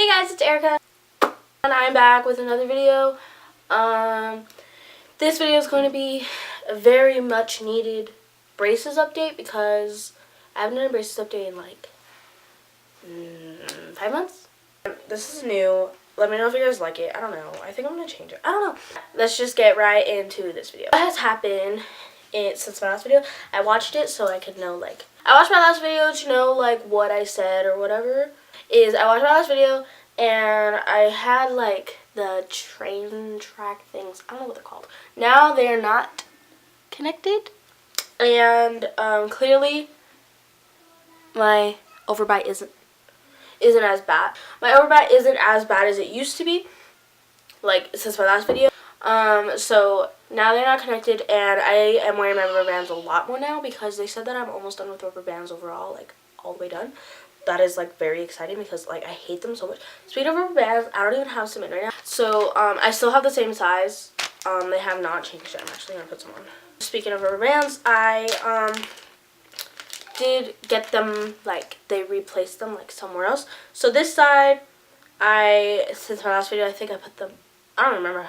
Hey guys, it's Erica, and I'm back with another video. This video is going to be a very much needed braces update because I haven't done a braces update in like 5 months. This is new. Let me know if you guys like it. I don't know. I think I'm going to change it. I don't know. Let's just get right into this video. What has happened since my last video? I watched it so I could know, like, I watched my last video to know, like, what I said or whatever. I watched my last video and I had, like, the train track things. I don't know what they're called. Now they're not connected. And clearly my overbite isn't as bad. My overbite isn't as bad as it used to be, like, since my last video. So now they're not connected, and I am wearing my rubber bands a lot more now because they said that I'm almost done with rubber bands overall, like, all the way done. That is, like, very exciting because, like, I hate them so much. Speaking of rubber bands, I don't even have some in right now. So, I still have the same size. They have not changed it. I'm actually going to put some on. Speaking of rubber bands, I, did get them, like, they replaced them, like, somewhere else. So this side, since my last video, I think I put them, I don't remember.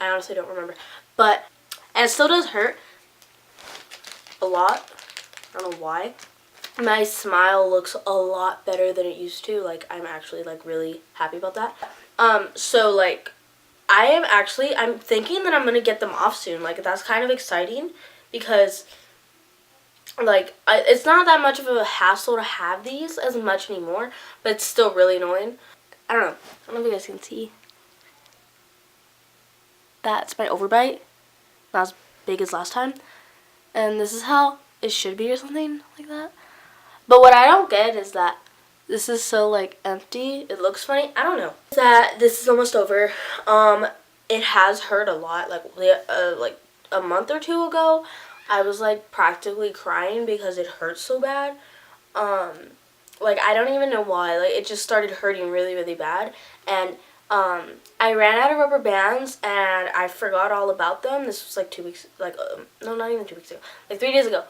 I honestly don't remember. But, and it still does hurt a lot. I don't know why. My smile looks a lot better than it used to. Like, I'm actually, like, really happy about that. So, like, I'm thinking that I'm going to get them off soon. Like, that's kind of exciting because, like, it's not that much of a hassle to have these as much anymore, but it's still really annoying. I don't know. I don't know if you guys can see. That's my overbite. Not as big as last time. And this is how it should be or something like that. But what I don't get is that this is so, like, empty. It looks funny. I don't know. That this is almost over. It has hurt a lot. Like a month or two ago, I was, like, practically crying because it hurts so bad. Like, I don't even know why. Like, it just started hurting really, really bad. And I ran out of rubber bands and I forgot all about them. This was like 2 weeks, like, no, not even 2 weeks ago. Like 3 days ago.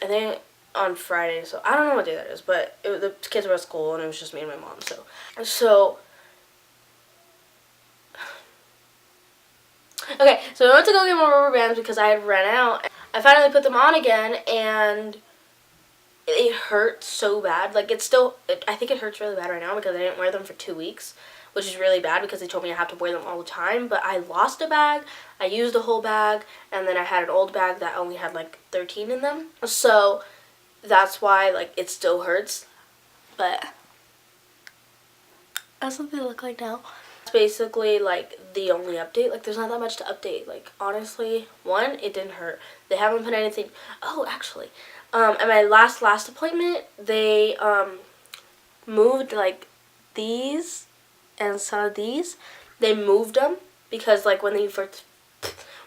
I think on Friday, so I don't know what day that is, but the kids were at school and it was just me and my mom, so okay, so I went to go get more rubber bands because I had ran out. I finally put them on again and it hurt so bad. Like, I think it hurts really bad right now because I didn't wear them for 2 weeks, which is really bad because they told me I have to wear them all the time. But I lost a bag, I used a whole bag, and then I had an old bag that only had like 13 in them. So that's why, like, it still hurts. But that's what they look like now. It's basically, like, the only update. Like, there's not that much to update. Like, honestly, one, it didn't hurt. They haven't put anything. Oh, actually, at my last appointment, they moved, like, these and some of these. They moved them because, like, when you first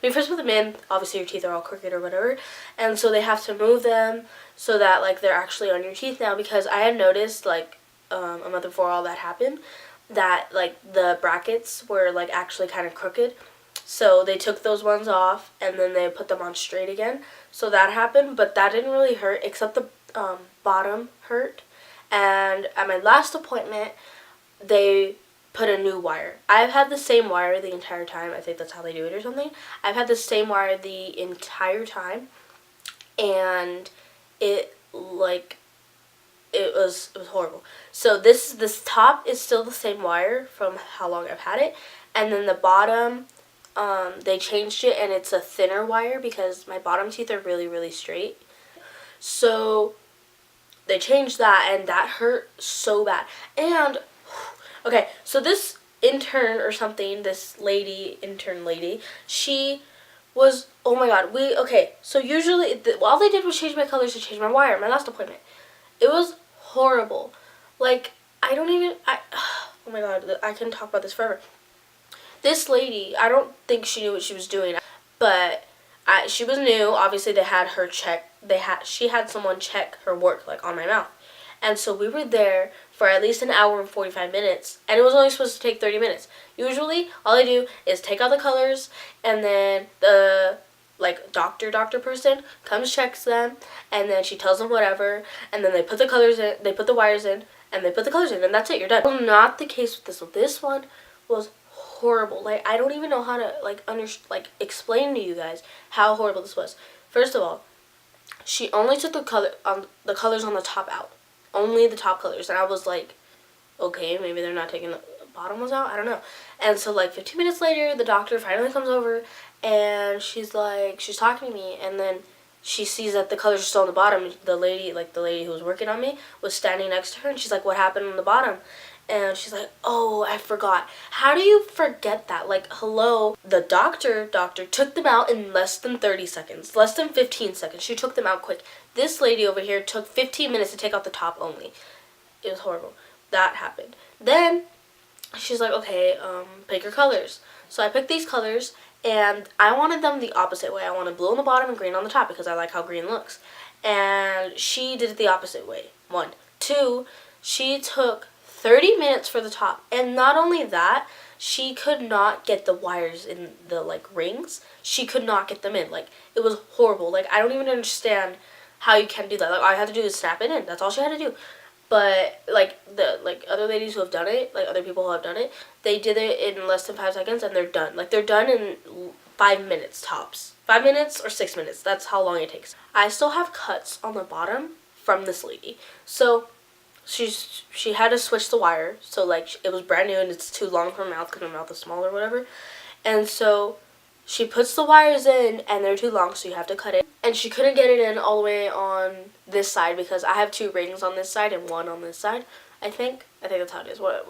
put them in, obviously your teeth are all crooked or whatever, and so they have to move them so that, like, they're actually on your teeth now, because I had noticed, like, a month before all that happened, that, like, the brackets were, like, actually kind of crooked. So they took those ones off and then they put them on straight again. So that happened, but that didn't really hurt, except the bottom hurt. And at my last appointment, they put a new wire. I've had the same wire the entire time. I think that's how they do it or something. I've had the same wire the entire time, and it was horrible. So this top is still the same wire from how long I've had it, and then the bottom, they changed it and it's a thinner wire because my bottom teeth are really, really straight. So they changed that and that hurt so bad. And okay, so this intern or something, this intern lady, she was, oh my god, so usually, all they did was change my colors to change my wire, my last appointment. It was horrible. Like, oh my god, I can talk about this forever. This lady, I don't think she knew what she was doing, but she was new. Obviously, they had her check, she had someone check her work, like, on my mouth. And so we were there for at least an hour and 45 minutes, and it was only supposed to take 30 minutes. Usually, all they do is take out the colors, and then the, like, doctor person comes, checks them, and then she tells them whatever, and then they put the colors in, they put the wires in, and they put the colors in, and that's it, you're done. Well, not the case with this one. This one was horrible. Like, I don't even know how to, like, explain to you guys how horrible this was. First of all, she only took the colors on the top out. Only the top colors. And I was like, okay, maybe they're not taking the bottom ones out. I don't know. And so, like, 15 minutes later, the doctor finally comes over, and she's talking to me, and then she sees that the colors are still on the bottom. The lady who was working on me was standing next to her, and she's like, what happened on the bottom? And she's like, oh, I forgot. How do you forget that? Like, hello. The doctor took them out in less than 30 seconds. Less than 15 seconds. She took them out quick. This lady over here took 15 minutes to take out the top only. It was horrible. That happened. Then she's like, okay, pick your colors. So I picked these colors, and I wanted them the opposite way. I wanted blue on the bottom and green on the top because I like how green looks. And she did it the opposite way. 1. 2, she took 30 minutes for the top. And not only that, she could not get the wires in the, like, rings. She could not get them in. Like, it was horrible. Like, I don't even understand how you can do that. Like, all I had to do is snap it in. That's all she had to do. But, like, other ladies who have done it, like, other people who have done it, they did it in less than 5 seconds, and they're done. Like, they're done in 5 minutes tops. 5 minutes or 6 minutes. That's how long it takes. I still have cuts on the bottom from this lady. So she had to switch the wire. So, like, it was brand new, and it's too long for her mouth because my mouth is small or whatever. And so she puts the wires in, and they're too long, so you have to cut it. And she couldn't get it in all the way on this side because I have 2 rings on this side and 1 on this side, I think. I think that's how it is. Or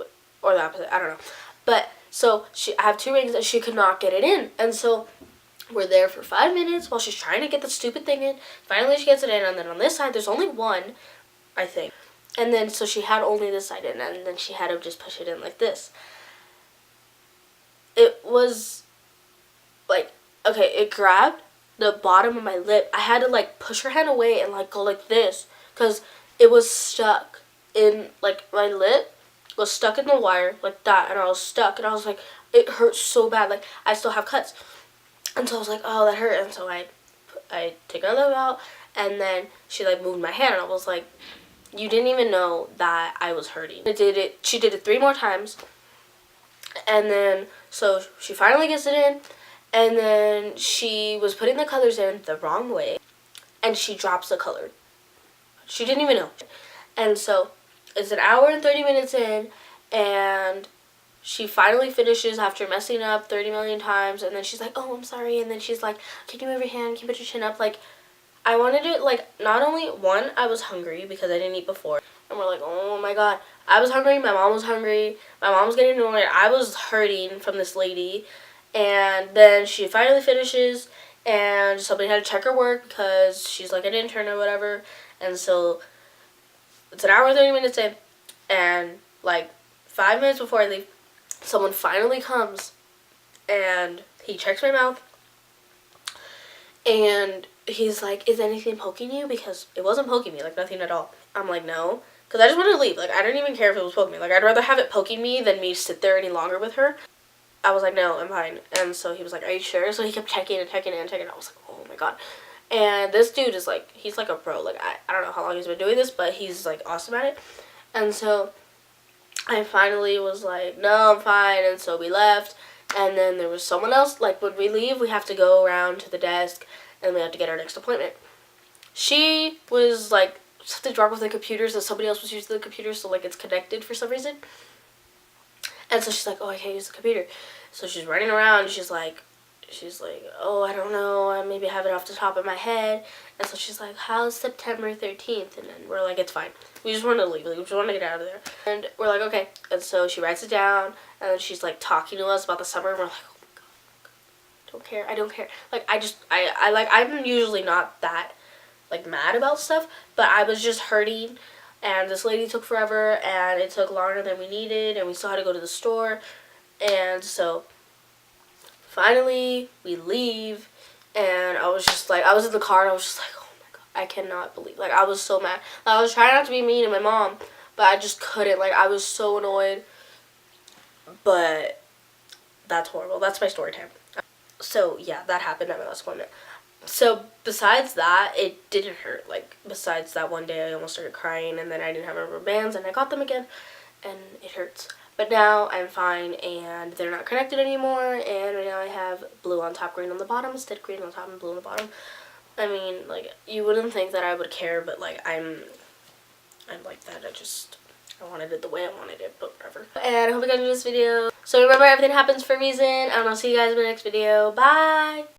the opposite. I don't know. But, so, I have 2 rings, and she could not get it in. And so we're there for 5 minutes while she's trying to get the stupid thing in. Finally, she gets it in, and then on this side, there's only 1, I think. And then, so she had only this side in, and then she had to just push it in like this. It was, like, okay, it grabbed the bottom of my lip. I had to, like, push her hand away and, like, go like this, because it was stuck in, like, my lip was stuck in the wire, like that, and I was stuck, and I was like, it hurt so bad, like, I still have cuts. And so I was like, oh, that hurt, and so I take my lip out, and then she, like, moved my hand, and I was like, you didn't even know that I was hurting. She did it 3 more times, and then, so she finally gets it in, and then she was putting the colors in the wrong way, and she drops the color. She didn't even know. And so it's an hour and 30 minutes in, and she finally finishes after messing up 30 million times, and then she's like, oh, I'm sorry, and then she's like, can you move your hand, can you put your chin up, like, I wanted it, like, not only, 1, I was hungry because I didn't eat before, and we're like, oh my god, I was hungry, my mom was hungry, my mom was getting annoyed, I was hurting from this lady, and then she finally finishes, and somebody had to check her work because she's, like, an intern or whatever, and so it's an hour and 30 minutes in, and, like, 5 minutes before I leave, someone finally comes, and he checks my mouth, and he's like, is anything poking you? Because it wasn't poking me, like, nothing at all. I'm like, no. Because I just wanted to leave. Like, I didn't even care if it was poking me. Like, I'd rather have it poking me than me sit there any longer with her. I was like, no, I'm fine. And so he was like, are you sure? So he kept checking and checking and checking. I was like, oh my god. And this dude is like, he's like a pro. Like, I don't know how long he's been doing this, but he's like awesome at it. And so I finally was like, no, I'm fine. And so we left. And then there was someone else. Like, when we leave, we have to go around to the desk, and we have to get our next appointment. She was, like, something's wrong with the computers, and somebody else was using the computer, so, like, it's connected for some reason. And so she's like, oh, I can't use the computer. So she's running around, she's like, oh, I don't know, I maybe have it off the top of my head. And so she's like, how's September 13th? And then we're like, it's fine. We just want to leave. We just want to get out of there. And we're like, okay. And so she writes it down, and then she's, like, talking to us about the summer, and we're like, oh my god, I don't care. Like, I'm usually not that, like, mad about stuff, but I was just hurting, and this lady took forever, and it took longer than we needed, and we still had to go to the store. And so finally we leave, and I was just like, I was in the car, and I was just like, oh my god, I cannot believe, like, I was so mad. Like, I was trying not to be mean to my mom, but I just couldn't. Like, I was so annoyed. But that's horrible. That's my story time. So yeah, that happened at my last appointment. So besides that, it didn't hurt. Like, besides that one day I almost started crying, and then I didn't have rubber bands, and I got them again, and it hurts. But now I'm fine, and they're not connected anymore, and right now I have blue on top, green on the bottom, instead of green on top and blue on the bottom. I mean, like, you wouldn't think that I would care, but, like, I'm like that. I wanted it the way I wanted it, but whatever. And I hope you guys enjoyed this video. So remember, everything happens for a reason, and I'll see you guys in the next video. Bye!